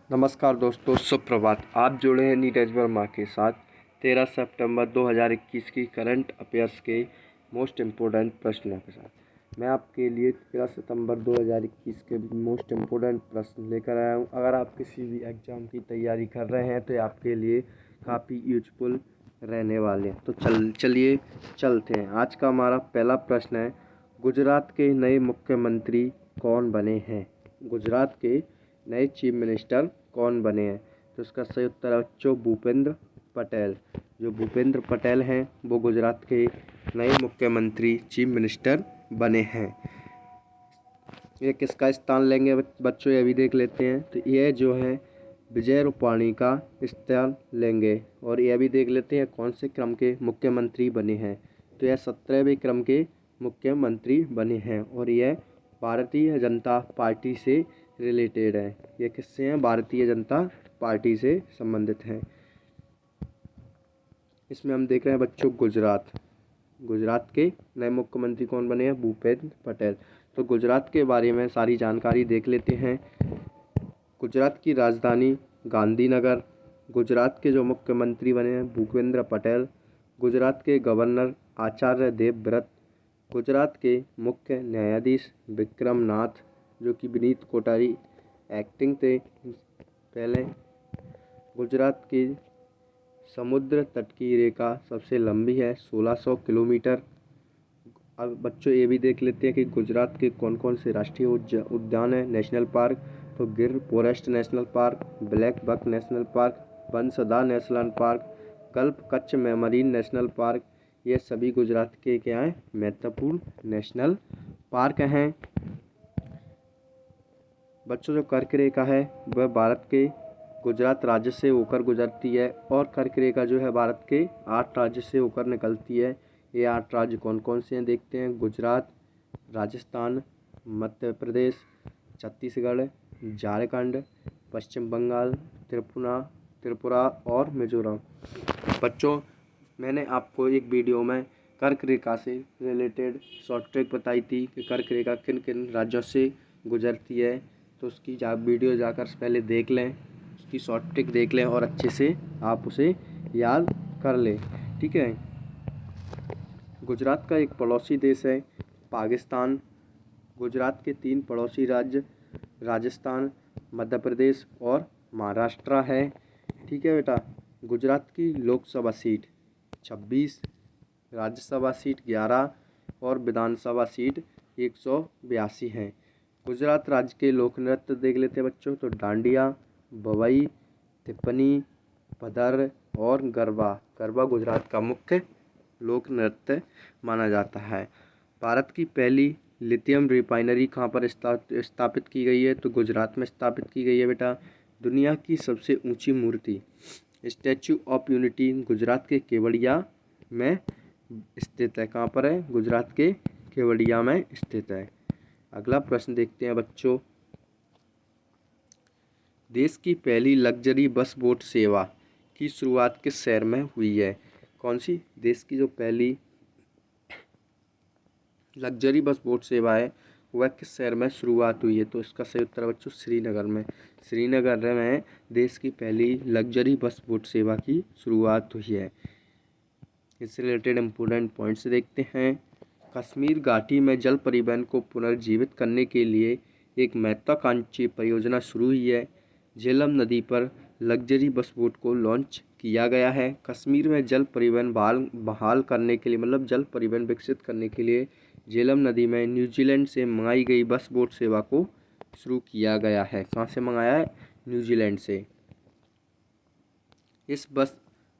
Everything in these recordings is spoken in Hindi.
नमस्कार दोस्तों, सुप्रभात। आप जुड़े हैं नीरज वर्मा के साथ 13 सितंबर 2021 की करंट अफेयर्स के मोस्ट इम्पोर्टेंट प्रश्नों के साथ। मैं आपके लिए 13 सितंबर 2021 के मोस्ट इम्पोर्टेंट प्रश्न लेकर आया हूं। अगर आप किसी भी एग्ज़ाम की तैयारी कर रहे हैं तो ये आपके लिए काफ़ी यूजफुल रहने वाले हैं। तो चलिए चलते हैं। आज का हमारा पहला प्रश्न है, गुजरात के नए मुख्यमंत्री कौन बने हैं? गुजरात के नए चीफ मिनिस्टर कौन बने हैं? तो इसका सही उत्तर है बच्चों भूपेंद्र पटेल। जो भूपेंद्र पटेल हैं वो गुजरात के नए मुख्यमंत्री चीफ मिनिस्टर बने हैं। ये किसका स्थान लेंगे बच्चों, ये भी देख लेते हैं। तो ये जो है विजय रूपाणी का स्थान लेंगे। और यह भी देख लेते हैं कौन से क्रम के मुख्यमंत्री बने हैं। तो यह 17वें क्रम के मुख्यमंत्री बने हैं और यह भारतीय जनता पार्टी से रिलेटेड है। ये किससे हैं? भारतीय जनता पार्टी से संबंधित हैं। इसमें हम देख रहे हैं बच्चों गुजरात के नए मुख्यमंत्री कौन बने हैं? भूपेंद्र पटेल। तो गुजरात के बारे में सारी जानकारी देख लेते हैं। गुजरात की राजधानी गांधीनगर। गुजरात के जो मुख्यमंत्री बने हैं भूपेंद्र पटेल। गुजरात के गवर्नर आचार्य देवव्रत। गुजरात के मुख्य न्यायाधीश विक्रम नाथ, जो कि विनीत कोठारी एक्टिंग थे पहले। गुजरात की समुद्र तट की रेखा सबसे लंबी है 1600 किलोमीटर। अब बच्चों ये भी देख लेते हैं कि गुजरात के कौन कौन से राष्ट्रीय उद्यान है, नेशनल पार्क। तो Gir forest national park, blackbuck national park, Bansda national park, gulf Kutch marine national park, ये सभी गुजरात के क्या हैं? महत्वपूर्ण नेशनल पार्क हैं। बच्चों जो कर्क रेखा है वह भारत के गुजरात राज्य से होकर गुजरती है और कर्क रेखा जो है भारत के 8 राज्य से होकर निकलती है। ये 8 राज्य कौन कौन से हैं देखते हैं। गुजरात, राजस्थान, मध्य प्रदेश, छत्तीसगढ़, झारखंड, पश्चिम बंगाल, त्रिपुरा और मिजोरम। बच्चों मैंने आपको एक वीडियो में कर्क रेखा से रिलेटेड शॉर्ट ट्रिक बताई थी कि कर्क रेखा किन किन राज्यों से गुजरती है। तो उसकी वीडियो जाकर पहले देख लें, उसकी शॉर्ट ट्रिक देख लें और अच्छे से आप उसे याद कर लें, ठीक है। गुजरात का एक पड़ोसी देश है पाकिस्तान। गुजरात के 3 पड़ोसी राज्य राजस्थान, मध्य प्रदेश और महाराष्ट्र है, ठीक है बेटा। गुजरात की लोकसभा सीट 26, राज्यसभा सीट 11 और विधानसभा सीट 182 हैं। गुजरात राज्य के लोक नृत्य देख लेते हैं बच्चों। तो डांडिया, भवई, तिप्पनी, पदर और गरबा गुजरात का मुख्य लोक नृत्य माना जाता है। भारत की पहली लिथियम रिफाइनरी कहाँ पर स्थापित की गई है? तो गुजरात में स्थापित की गई है बेटा। दुनिया की सबसे ऊंची मूर्ति स्टैचू ऑफ यूनिटी गुजरात के केवड़िया में स्थित है। कहाँ पर है? गुजरात के केवड़िया में स्थित है। अगला प्रश्न देखते हैं बच्चों। देश की पहली लग्जरी बस बोट सेवा की शुरुआत किस शहर में हुई है? कौन सी? देश की जो पहली लग्जरी बस बोट सेवा है वह किस शहर में शुरुआत हुई है? तो इसका सही उत्तर बच्चों श्रीनगर में। श्रीनगर में देश की पहली लग्जरी बस बोट सेवा की शुरुआत हुई है। इससे रिलेटेड इम्पोर्टेंट पॉइंट्स देखते हैं। कश्मीर घाटी में जल परिवहन को पुनर्जीवित करने के लिए एक महत्वाकांक्षी परियोजना शुरू हुई है। झेलम नदी पर लग्जरी बस बोट को लॉन्च किया गया है। कश्मीर में जल परिवहन बहाल करने के लिए, मतलब जल परिवहन विकसित करने के लिए झेलम नदी में न्यूजीलैंड से मंगाई गई बस बोट सेवा को शुरू किया गया है। कहाँ से मंगाया है? न्यूजीलैंड से। इस बस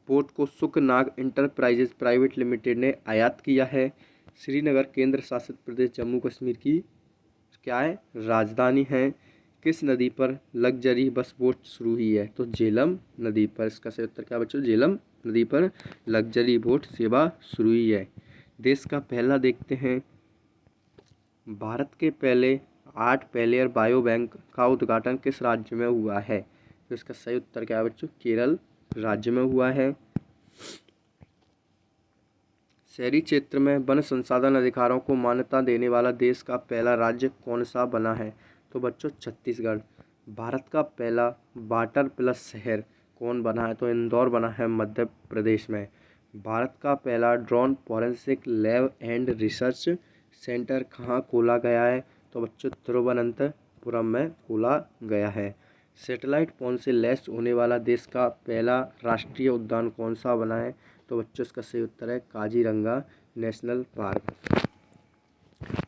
बोट को सुखनाग इंटरप्राइजेज प्राइवेट लिमिटेड ने आयात किया है। श्रीनगर केंद्र शासित प्रदेश जम्मू कश्मीर की क्या है? राजधानी है। किस नदी पर लग्जरी बस बोट शुरू हुई है? तो झेलम नदी पर। इसका सही उत्तर क्या बच्चों? झेलम नदी पर लग्जरी बोट सेवा शुरू हुई है। देश का पहला देखते हैं। भारत के पहले 8 पैलियर बायो बैंक का उद्घाटन किस राज्य में हुआ है? तो इसका सही उत्तर क्या है बच्चों? केरल राज्य में हुआ है। शहरी क्षेत्र में वन संसाधन अधिकारों को मान्यता देने वाला देश का पहला राज्य कौन सा बना है? तो बच्चों छत्तीसगढ़। भारत का पहला वाटर प्लस शहर कौन बना है? तो इंदौर बना है मध्य प्रदेश में। भारत का पहला drone forensic lab and research centre कहाँ खोला गया है? तो बच्चों तिरुवनंतपुरम में खोला गया है। सैटेलाइट फोन से लैस होने वाला देश का पहला राष्ट्रीय उद्यान कौन सा बना है? तो बच्चों इसका सही उत्तर है काजीरंगा नेशनल पार्क।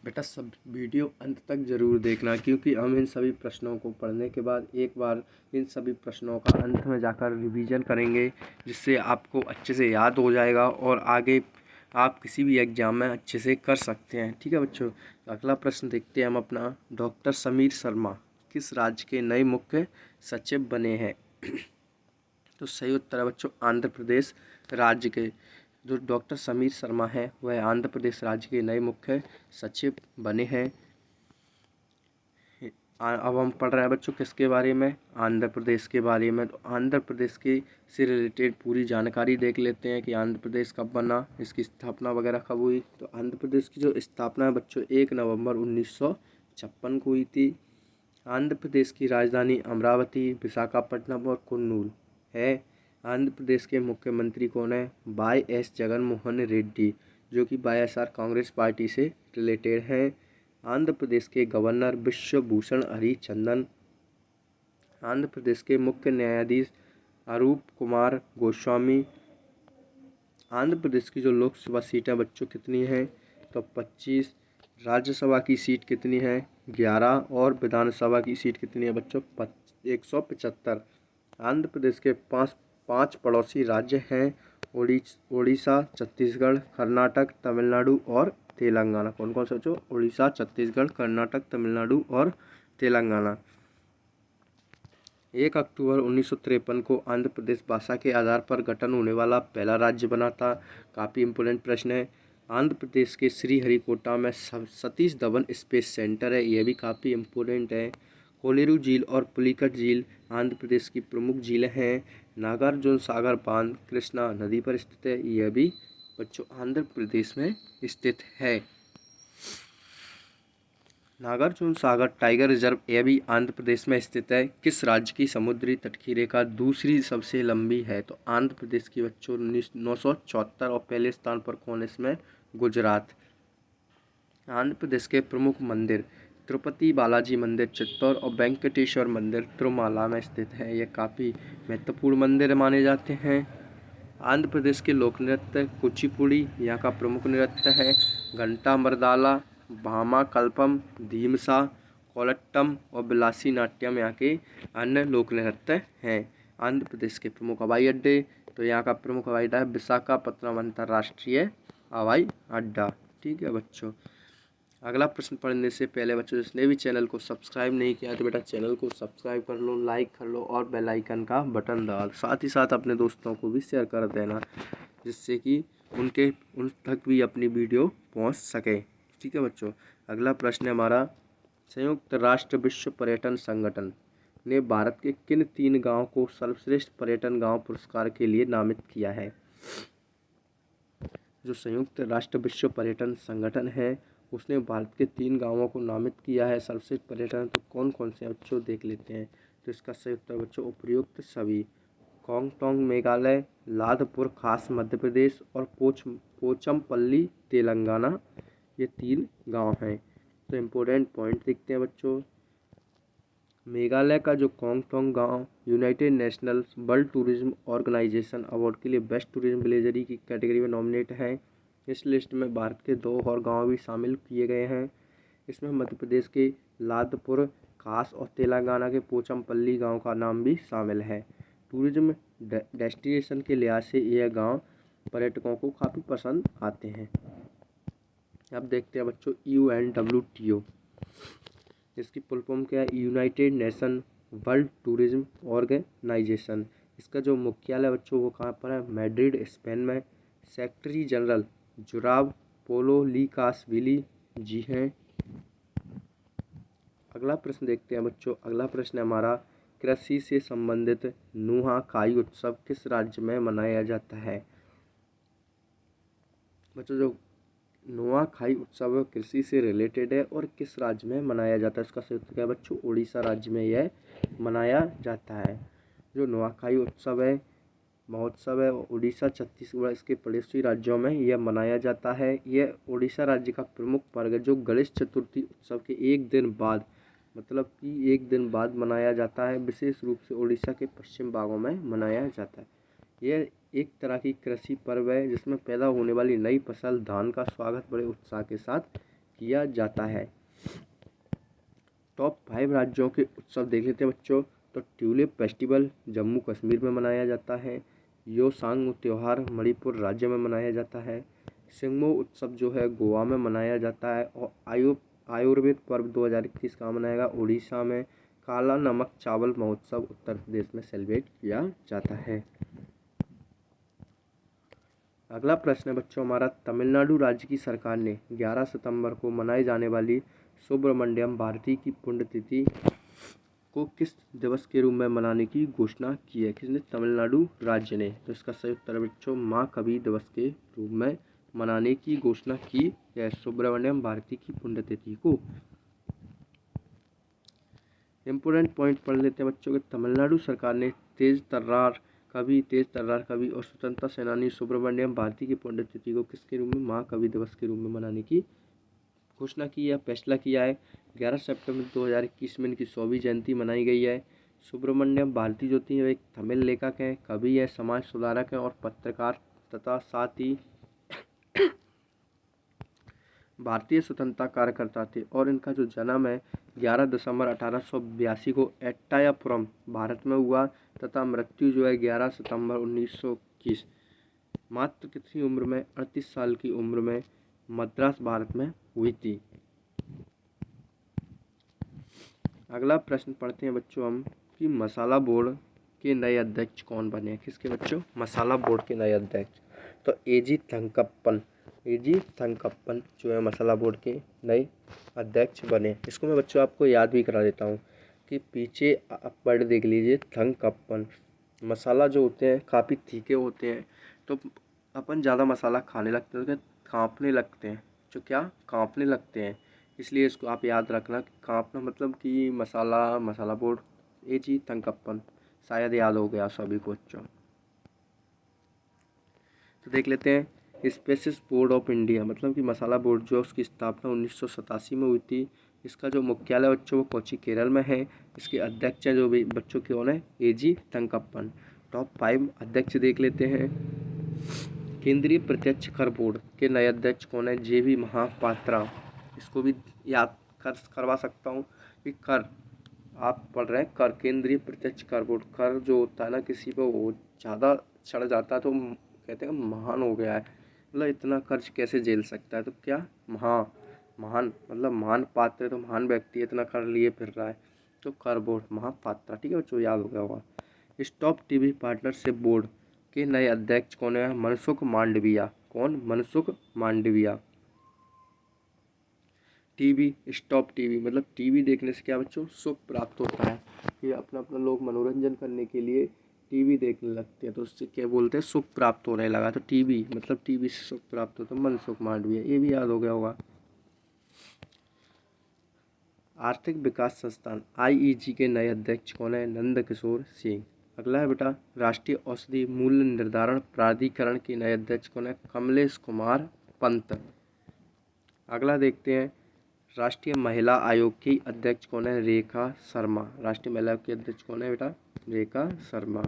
बेटा सब वीडियो अंत तक ज़रूर देखना, क्योंकि हम इन सभी प्रश्नों को पढ़ने के बाद एक बार इन सभी प्रश्नों का अंत में जाकर रिवीजन करेंगे, जिससे आपको अच्छे से याद हो जाएगा और आगे आप किसी भी एग्ज़ाम में अच्छे से कर सकते हैं। ठीक है बच्चों, अगला प्रश्न देखते हैं हम अपना। डॉक्टर समीर शर्मा किस राज्य के नए मुख्य सचिव बने हैं? तो सही उत्तर है बच्चों आंध्र प्रदेश राज्य के। जो डॉक्टर समीर शर्मा है वह आंध्र प्रदेश राज्य के नए मुख्य सचिव बने हैं। अब हम पढ़ रहे हैं बच्चों किसके बारे में? आंध्र प्रदेश के बारे में। तो आंध्र प्रदेश के से रिलेटेड पूरी जानकारी देख लेते हैं कि आंध्र प्रदेश कब बना, इसकी स्थापना वगैरह कब हुई। तो आंध्र प्रदेश की जो स्थापना है बच्चों 1 नवंबर 1956 को हुई थी। आंध्र प्रदेश की राजधानी अमरावती, विशाखापट्टनम और कुन्नूर है। आंध्र प्रदेश के मुख्यमंत्री कौन है? वाई.एस. जगनमोहन रेड्डी, जो कि वाईएसआर कांग्रेस पार्टी से रिलेटेड है। आंध्र प्रदेश के गवर्नर विश्वभूषण हरिचंदन। आंध्र प्रदेश के मुख्य न्यायाधीश अरूप कुमार गोस्वामी। आंध्र प्रदेश की जो लोकसभा सीट है बच्चों कितनी है? तो 25। राज्यसभा की सीट कितनी है? 11। और विधानसभा की सीट कितनी है बच्चों? 175। आंध्र प्रदेश के पाँच पड़ोसी राज्य हैं उड़ीसा, छत्तीसगढ़, कर्नाटक, तमिलनाडु और तेलंगाना। कौन कौन से बच्चों? उड़ीसा, छत्तीसगढ़, कर्नाटक, तमिलनाडु और तेलंगाना। 1 अक्टूबर 1953 को आंध्र प्रदेश भाषा के आधार पर गठन होने वाला पहला राज्य बना था। काफ़ी इम्पोर्टेंट प्रश्न है। आंध्र प्रदेश के श्रीहरिकोटा में सतीश धवन स्पेस सेंटर है, यह भी काफ़ी इम्पोर्टेंट है। कोलेरू झील और पुलिकट झील आंध्र प्रदेश की प्रमुख झीलें हैं। नागार्जुन सागर बांध कृष्णा नदी पर स्थित है, यह भी बच्चों आंध्र प्रदेश में स्थित है। नागार्जुन सागर टाइगर रिजर्व यह भी आंध्र प्रदेश में स्थित है। किस राज्य की समुद्री तट की रेखा दूसरी सबसे लंबी है? तो आंध्र प्रदेश की बच्चों 974। और पहले स्थान पर कौन है इसमें? गुजरात। आंध्र प्रदेश के प्रमुख मंदिर तिरुपति बालाजी मंदिर चित्तौड़ और वेंकटेश्वर मंदिर तिरुमाला में स्थित है। ये काफ़ी महत्वपूर्ण मंदिर माने जाते हैं। आंध्र प्रदेश के लोक नृत्य कुचिपुड़ी यहाँ का प्रमुख नृत्य है। घंटा मर्दाला, भामा कल्पम, धीमसा, कोलट्टम और बिलासी नाट्यम यहाँ के अन्य लोक नृत्य हैं। आंध्र प्रदेश के प्रमुख हवाई अड्डे, तो यहाँ का प्रमुख हवाई अड्डा है विशाखापत्तनम अंतर्राष्ट्रीय हवाई अड्डा। ठीक है बच्चों, अगला प्रश्न पढ़ने से पहले बच्चों जिसने भी चैनल को सब्सक्राइब नहीं किया तो बेटा चैनल को सब्सक्राइब कर लो, लाइक कर लो और बेल आइकन का बटन दबा, साथ ही साथ अपने दोस्तों को भी शेयर कर देना, जिससे कि उन तक भी अपनी वीडियो पहुंच सके। ठीक है बच्चों, अगला प्रश्न है हमारा। संयुक्त राष्ट्र विश्व पर्यटन संगठन ने भारत के किन 3 गाँव को सर्वश्रेष्ठ पर्यटन गाँव पुरस्कार के लिए नामित किया है? जो संयुक्त राष्ट्र विश्व पर्यटन संगठन है उसने भारत के 3 गांवों को नामित किया है सर्वश्रेष्ठ पर्यटन। तो कौन कौन से बच्चों देख लेते हैं। तो इसका सही उत्तर बच्चों उपर्युक्त सभी। कोंगटोंग मेघालय, लाधपुर खास मध्य प्रदेश और पोचमपल्ली तेलंगाना, ये 3 गांव हैं। तो इम्पोर्टेंट पॉइंट देखते हैं बच्चों। मेघालय का जो कोंगटोंग गांव united nationals world tourism organisation award के लिए बेस्ट टूरिज्म विलेजरी की कैटेगरी में नॉमिनेट है। इस लिस्ट में भारत के 2 और गांव भी शामिल किए गए हैं। इसमें मध्य प्रदेश के लाधपुर खास और तेलंगाना के पोचमपल्ली गांव का नाम भी शामिल है। टूरिज्म डेस्टिनेशन के लिहाज से यह गांव पर्यटकों को काफ़ी पसंद आते हैं। अब देखते हैं बच्चों UNWTO, इसकी फुल फॉर्म क्या है? United nation world tourism organisation. इसका जो मुख्यालय बच्चों वो कहाँ पर है? मैड्रिड स्पेन में। Secretary general Zurab Pololikashvili ji हैं। अगला प्रश्न देखते हैं बच्चों। अगला प्रश्न है हमारा, कृषि से संबंधित नुआखाई उत्सव किस राज्य में मनाया जाता है? बच्चों जो नुआखाई उत्सव कृषि से रिलेटेड है और किस राज्य में मनाया जाता है? इसका सही उत्तर क्या है बच्चों? उड़ीसा राज्य में यह मनाया जाता है। जो नुआखाई उत्सव है, महोत्सव है, उड़ीसा, छत्तीसगढ़ इसके पड़ोसी राज्यों में यह मनाया जाता है। यह उड़ीसा राज्य का प्रमुख पर्व है जो गणेश चतुर्थी उत्सव के एक दिन बाद, मतलब कि एक दिन बाद मनाया जाता है। विशेष रूप से उड़ीसा के पश्चिम भागों में मनाया जाता है। यह एक तरह की कृषि पर्व है जिसमें पैदा होने वाली नई फसल धान का स्वागत बड़े उत्साह के साथ किया जाता है। टॉप 5 राज्यों के उत्सव देख लेते हैं बच्चों। तो ट्यूलिप फेस्टिवल जम्मू कश्मीर में मनाया जाता है। योसांग त्यौहार मणिपुर राज्य में मनाया जाता है। सिंगमो उत्सव जो है गोवा में मनाया जाता है। और आयुर्वेद पर्व 2021 कहाँ मनाएगा? उड़ीसा में। काला नमक चावल महोत्सव उत्तर प्रदेश में सेलिब्रेट किया जाता है। अगला प्रश्न है बच्चों हमारा, तमिलनाडु राज्य की सरकार ने 11 सितंबर को मनाई जाने वाली सुब्रमण्यम भारती की पुण्यतिथि को किस दिवस के रूप में मनाने की घोषणा की है? किसने? तमिलनाडु राज्य ने। तो इसका सही उत्तर बच्चों महाकवि दिवस के रूप में मनाने की घोषणा की है सुब्रमण्यम भारती की पुण्यतिथि को। इम्पोर्टेंट पॉइंट पढ़ लेते हैं बच्चों के। तमिलनाडु सरकार ने तेज तर्रार कवि और स्वतंत्रता सेनानी सुब्रमण्यम भारती की पुण्यतिथि को किसके रूप में? महाकवि दिवस के रूप में मनाने की घोषणा की है, फैसला किया है। 11 सितंबर 2021 में इनकी 100वीं जयंती मनाई गई है। सुब्रमण्यम भारती जो थी एक तमिल लेखक हैं, कवि है, समाज सुधारक हैं और पत्रकार तथा साथ ही भारतीय स्वतंत्रता कार्यकर्ता थे। और इनका जो जन्म है 11 दिसंबर 1882 को एट्टायापुरम भारत में हुआ तथा मृत्यु जो है 11 सितंबर 1921 मात्र कितनी उम्र में? 38 साल की उम्र में मद्रास भारत में हुई थी। अगला प्रश्न पढ़ते हैं बच्चों हम कि मसाला बोर्ड के नए अध्यक्ष कौन बने हैं? किसके बच्चों? मसाला बोर्ड के नए अध्यक्ष। तो एजी थंकप्पन जो है मसाला बोर्ड के नए अध्यक्ष बने। इसको मैं बच्चों आपको याद भी करा देता हूँ कि पीछे आप पढ़ देख लीजिए। थंकप्पन मसाला जो होते हैं काफ़ी तीखे होते हैं, तो अपन ज़्यादा मसाला खाने लगते हैं तो काँपने लगते हैं, जो क्या काँपने लगते हैं। इसलिए इसको आप याद रखना, काँपना मतलब कि मसाला बोर्ड एजी थंकप्पन, शायद याद हो गया सभी को बच्चों। तो देख लेते हैं स्पाइसेस बोर्ड ऑफ इंडिया, मतलब कि मसाला बोर्ड जो उसकी स्थापना 1987 में हुई थी। इसका जो मुख्यालय बच्चों वो कोच्चि केरल में है। इसके अध्यक्ष हैं जो भी बच्चों के कौन है? एजी थंकप्पन। टॉप 5 अध्यक्ष देख लेते हैं। केंद्रीय प्रत्यक्ष कर बोर्ड के नए अध्यक्ष कौन है? जेबी महापात्रा। इसको भी याद करवा सकता हूँ कि कर आप पढ़ रहे हैं कर, केंद्रीय प्रत्यक्ष कर बोर्ड। कर जो होता है ना किसी पर वो ज़्यादा चढ़ जाता है तो कहते हैं महान हो गया है, मतलब इतना कर्ज कैसे झेल सकता है। तो क्या महान मतलब महान पात्र है, तो महान व्यक्ति इतना कर लिए फिर रहा है, तो कर बोर्ड महापात्रा। ठीक है बच्चों, याद हो गया होगा। स्टॉप टीवी पार्टनरशिप बोर्ड के नए अध्यक्ष कौन है? मनसुख मांडविया। कौन? Mansukh Mandaviya. TV stop TV मतलब टीवी देखने से क्या बच्चों? सुख प्राप्त होता है। ये अपना अपना लोग मनोरंजन करने के लिए टीवी देखने लगते हैं, तो उससे क्या बोलते हैं? सुख प्राप्त होने लगा। तो टीवी मतलब टीवी से सुख प्राप्त होता है। मनसुख मांडविया, ये भी याद हो गया होगा। आर्थिक विकास संस्थान आईईजी के नए अध्यक्ष कौन है? नंद किशोर सिंह। अगला है बेटा राष्ट्रीय औषधि मूल्य निर्धारण प्राधिकरण के नए अध्यक्ष कौन है? कमलेश कुमार पंत। अगला देखते हैं राष्ट्रीय महिला आयोग की अध्यक्ष कौन है? रेखा शर्मा। राष्ट्रीय महिला आयोग की अध्यक्ष कौन है बेटा? रेखा शर्मा।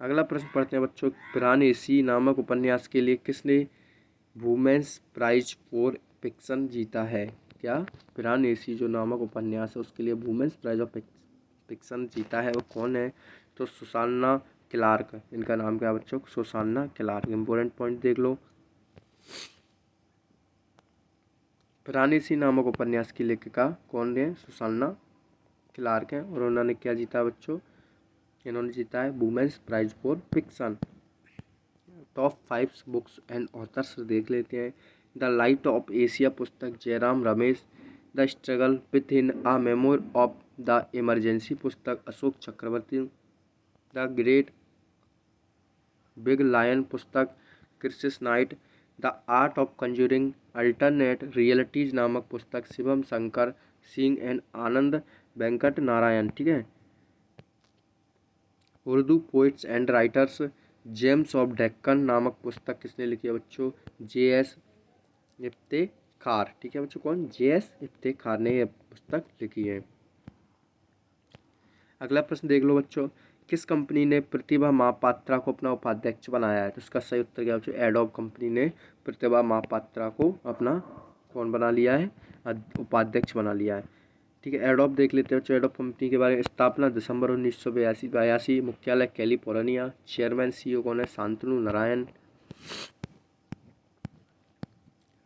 अगला प्रश्न पढ़ते हैं बच्चों, पिरानेसी नामक उपन्यास के लिए किसने वुमेन्स प्राइज फॉर फिक्शन जीता है? क्या? पिरानेसी जो नामक उपन्यास है उसके लिए वुमेन्स प्राइज ऑफ फिक्शन जीता है, वो कौन है? तो सुसान्ना क्लार्क। इनका नाम क्या है बच्चों? सुसान्ना क्लार्क। इंपॉर्टेंट पॉइंट देख लो। पिरानेसी नामक उपन्यास की लेखिका कौन है? सुसान्ना क्लार्क है। और उन्होंने क्या जीता बच्चों? इन्होंने जीता है women's prize for fiction. Top 5 books and authors देख लेते हैं। द लाइट ऑफ एशिया पुस्तक Jairam Ramesh. The struggle within a memoir of the emergency पुस्तक Ashok Chakravarti. The great big lion पुस्तक, Chris Knight, the art of conjuring alternate realities नामक पुस्तक, शिवम शंकर सिंह एंड आनंद वेंकट नारायण, ठीक है। Urdu poets and writers, gems of Deccan नामक पुस्तक किसने लिखी है बच्चों? J.S. इफ्तेखार, ठीक है बच्चों। कौन? J.S. इफ्तेखार ने यह पुस्तक लिखी है। अगला प्रश्न देख लो बच्चों, किस कंपनी ने प्रतिभा महापात्रा को अपना उपाध्यक्ष बनाया है? तो इसका सही उत्तर क्या बच्चों? एडोब कंपनी ने प्रतिभा महापात्रा को अपना कौन बना लिया है? उपाध्यक्ष बना लिया है, ठीक है। एडोब देख लेते हैं बच्चों। एडोब कंपनी के बारे में, स्थापना दिसंबर 1982, मुख्यालय कैलिफोर्निया, चेयरमैन CEO कौन है? शांतनु नारायण।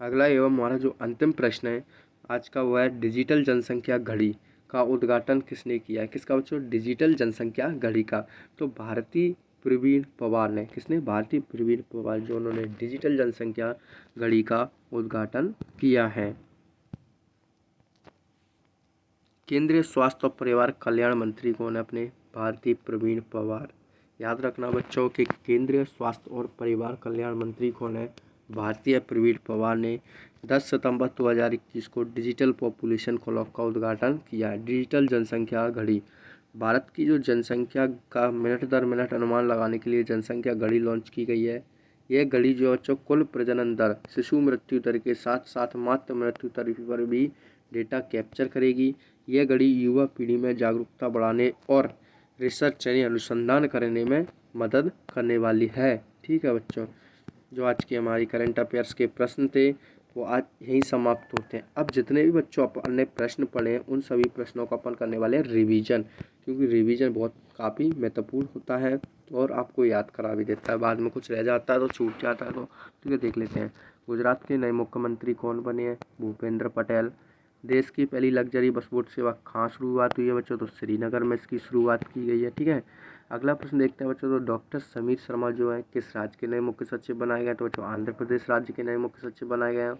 अगला एवं हमारा जो अंतिम प्रश्न है आज का, वह है डिजिटल जनसंख्या घड़ी का उद्घाटन किसने किया है? किसका बच्चों? डिजिटल जनसंख्या घड़ी का। तो भारती प्रवीण पवार ने, किसने? भारती प्रवीण पवार, जो उन्होंने डिजिटल जनसंख्या घड़ी का उद्घाटन किया है। केंद्रीय स्वास्थ्य और परिवार कल्याण मंत्री कौन है अपने? भारती प्रवीण पवार। याद रखना बच्चों कि केंद्रीय स्वास्थ्य और परिवार कल्याण मंत्री कौन है? भारतीय प्रवीण पवार ने 10 सितंबर 2021 को डिजिटल पॉपुलेशन क्लॉक का उद्घाटन किया है। डिजिटल जनसंख्या घड़ी, भारत की जो जनसंख्या का मिनट दर मिनट अनुमान लगाने के लिए जनसंख्या घड़ी लॉन्च की गई है। यह घड़ी जो बच्चों कुल प्रजनन दर, शिशु मृत्यु दर के साथ साथ मातृ मृत्यु दर पर भी डेटा कैप्चर करेगी। यह घड़ी युवा पीढ़ी में जागरूकता बढ़ाने और रिसर्च यानी अनुसंधान करने में मदद करने वाली है, ठीक है बच्चों। जो आज की हमारी करंट अफेयर्स के प्रश्न थे वो आज यहीं समाप्त होते हैं। अब जितने भी बच्चों अपन ने प्रश्न पढ़े हैं उन सभी प्रश्नों का अपन करने वाले हैं रिवीजन, क्योंकि रिवीजन बहुत काफ़ी महत्वपूर्ण होता है और आपको याद करा भी देता है। बाद में कुछ रह जाता है तो छूट जाता है, तो ठीक है देख लेते हैं। गुजरात के नए मुख्यमंत्री कौन बने हैं? भूपेंद्र पटेल। देश की पहली लग्जरी बस बोट सेवा कहाँ शुरुआत हुई है बच्चों? तो श्रीनगर में इसकी शुरुआत की गई है, ठीक है। अगला प्रश्न देखते हैं बच्चों, तो डॉक्टर समीर शर्मा जो है किस राज्य के नए मुख्य सचिव बनाए गए? तो बच्चों आंध्र प्रदेश राज्य के नए मुख्य सचिव बनाए गए हैं।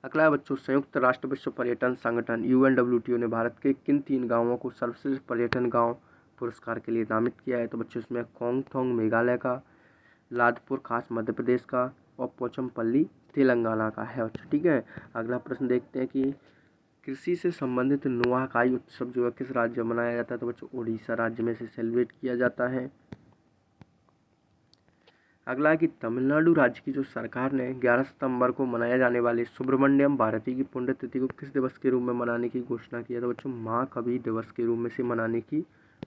अगला है बच्चों, संयुक्त राष्ट्र विश्व पर्यटन संगठन UNWTO ने भारत के किन 3 गांवों को सर्वश्रेष्ठ पर्यटन गांव पुरस्कार के लिए नामित किया है? तो बच्चों इसमें कोंगथोंग मेघालय का, लादपुर खास मध्य प्रदेश का और पोचमपल्ली तेलंगाना का है बच्चों, ठीक है। अगला प्रश्न देखते हैं कि कृषि से संबंधित नुआखाई उत्सव जो है किस राज्य में मनाया जाता है? तो बच्चों उड़ीसा राज्य में से सेलिब्रेट किया जाता है। अगला है कि तमिलनाडु राज्य की जो सरकार ने 11 सितंबर को मनाए जाने वाले सुब्रमण्यम भारती की पुण्यतिथि को किस दिवस के रूप में मनाने की घोषणा की है? तो बच्चों महाकवि दिवस के रूप में से मनाने की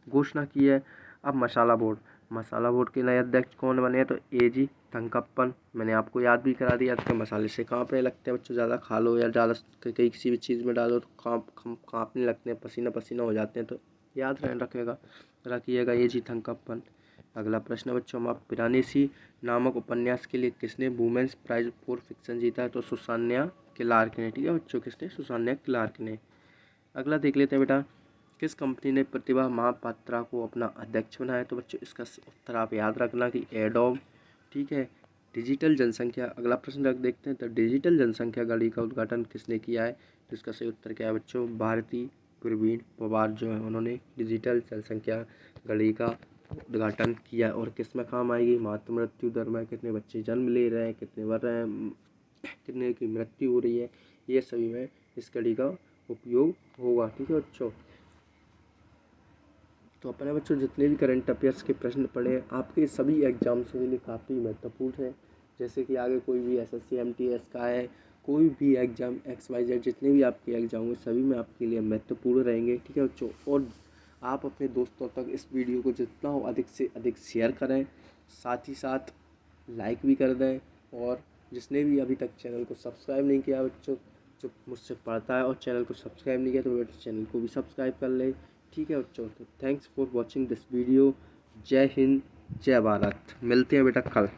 घोषणा की है। अब मसाला बोर्ड के नए अध्यक्ष कौन बने हैं? तो AG थंकप्पन। मैंने आपको याद भी करा दिया था, मसाले से काँपने लगते हैं बच्चों, ज़्यादा खा लो या ज़्यादा किसी भी चीज़ में डालो तो काँपने लगते हैं, पसीना पसीना हो जाते हैं, तो याद रखिएगा AG थंकप्पन। अगला प्रश्न बच्चों, हमारा पिरानेसी नामक उपन्यास के लिए किसने वुमेन्स प्राइज फॉर फिक्शन जीता है? तो सुसान्या क्लार्क ने, ठीक है बच्चों, किसने? सुसान्या क्लार्क ने। अगला देख लेते हैं बेटा, किस कंपनी ने प्रतिभा महापात्रा को अपना अध्यक्ष बनाया? तो बच्चों इसका उत्तर आप याद रखना कि एडोब, ठीक है। डिजिटल जनसंख्या, अगला प्रश्न देखते हैं, तो डिजिटल जनसंख्या घड़ी का उद्घाटन किसने किया है? तो इसका सही उत्तर क्या है बच्चों? भारती प्रवीण पवार जो है उन्होंने डिजिटल जनसंख्या घड़ी का उद्घाटन किया। और किस में काम आएगी? मातृ मृत्यु दर में, कितने बच्चे जन्म ले रहे हैं, कितने मर रहे हैं, कितने की मृत्यु हो रही है, ये सभी में इस घड़ी का उपयोग होगा, ठीक है बच्चों। तो अपने बच्चों जितने भी करंट अफेयर्स के प्रश्न पढ़े हैं आपके सभी एग्जाम्स के लिए काफ़ी महत्वपूर्ण है। जैसे कि आगे कोई भी SSC MTS का है, कोई भी एग्जाम XYZ, जितने भी आपके एग्जाम होंगे सभी में आपके लिए महत्वपूर्ण रहेंगे, ठीक है बच्चों। और आप अपने दोस्तों तक इस वीडियो को जितना हो अधिक से अधिक शेयर करें, साथ ही साथ लाइक भी कर दें। और जिसने भी अभी तक चैनल को सब्सक्राइब नहीं किया बच्चों, जो मुझसे पढ़ता है और चैनल को सब्सक्राइब नहीं किया तो चैनल को भी सब्सक्राइब कर ले, ठीक है बच्चों। तो thanks for watching this video. जय हिंद, जय भारत। मिलते हैं बेटा कल।